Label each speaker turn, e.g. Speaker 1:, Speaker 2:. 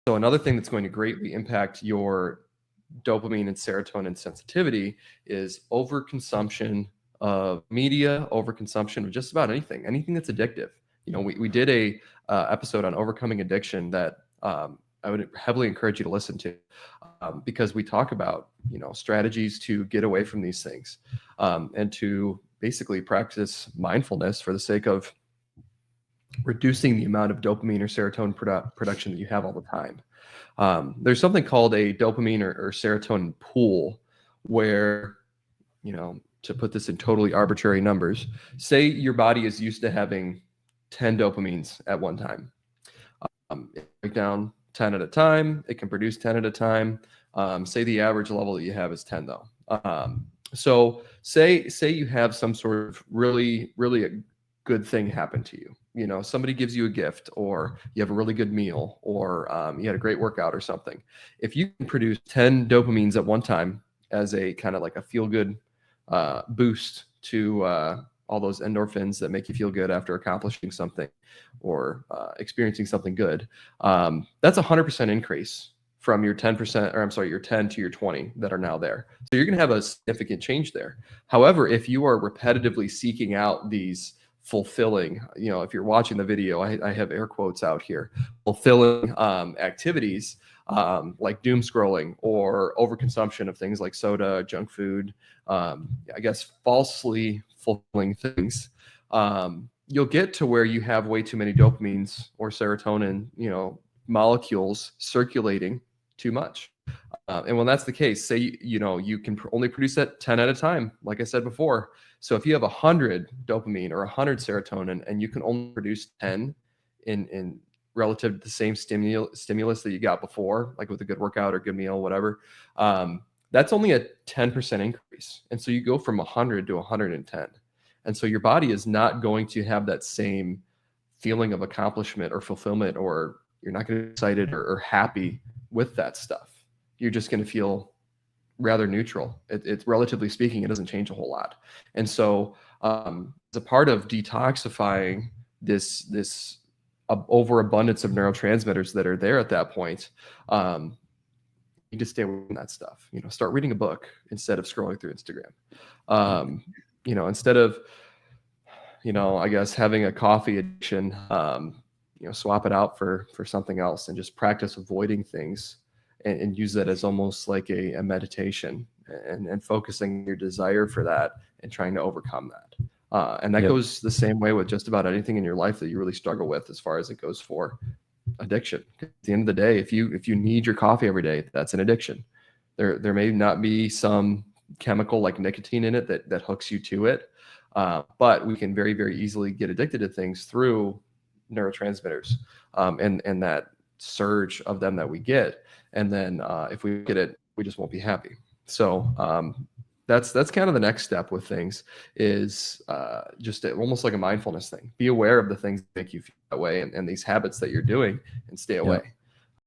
Speaker 1: So another thing that's going to greatly impact your dopamine and serotonin sensitivity is overconsumption of media, overconsumption of just about anything that's addictive. We did a episode on overcoming addiction that I would heavily encourage you to listen to, because we talk about strategies to get away from these things, and to basically practice mindfulness for the sake of reducing the amount of dopamine or serotonin production that you have all the time. There's something called a dopamine or serotonin pool where, to put this in totally arbitrary numbers, say your body is used to having 10 dopamines at one time. It break down 10 at a time. It can produce 10 at a time. Say the average level that you have is 10 though. So say you have some sort of really, really a good thing happen to you. Somebody gives you a gift, or you have a really good meal, or you had a great workout or something. If you can produce 10 dopamines at one time as a kind of like a feel good boost to all those endorphins that make you feel good after accomplishing something or experiencing something good, that's 100% increase from your 10%, or I'm sorry, your 10 to your 20 that are now there. So you're going to have a significant change there. However, if you are repetitively seeking out these fulfilling, if you're watching the video, I have air quotes out here, fulfilling activities, like doom scrolling or overconsumption of things like soda, junk food, I guess falsely fulfilling things, you'll get to where you have way too many dopamines or serotonin, molecules circulating too much. And when that's the case, say, you can only produce that 10 at a time, like I said before. So if you have 100 dopamine or 100 serotonin and you can only produce 10 in relative to the same stimulus that you got before, like with a good workout or good meal, whatever, that's only a 10% increase. And so you go from 100 to 110. And so your body is not going to have that same feeling of accomplishment or fulfillment, or you're not going to be excited or happy with that stuff. You're just going to feel rather neutral. It's relatively speaking, it doesn't change a whole lot. And so as a part of detoxifying this overabundance of neurotransmitters that are there at that point, you need to stay away from that stuff. Start reading a book instead of scrolling through Instagram. Instead of, I guess having a coffee addiction, swap it out for something else and just practice avoiding things, and use that as almost like a meditation, and focusing your desire for that and trying to overcome that. And that goes the same way with just about anything in your life that you really struggle with as far as it goes for addiction. At the end of the day, if you need your coffee every day, that's an addiction. There may not be some chemical like nicotine in it that hooks you to it, but we can very, very easily get addicted to things through neurotransmitters, and that surge of them that we get. And then if we get it, we just won't be happy. So that's kind of the next step with things, is just almost like a mindfulness thing. Be aware of the things that make you feel that way, and these habits that you're doing, and stay away.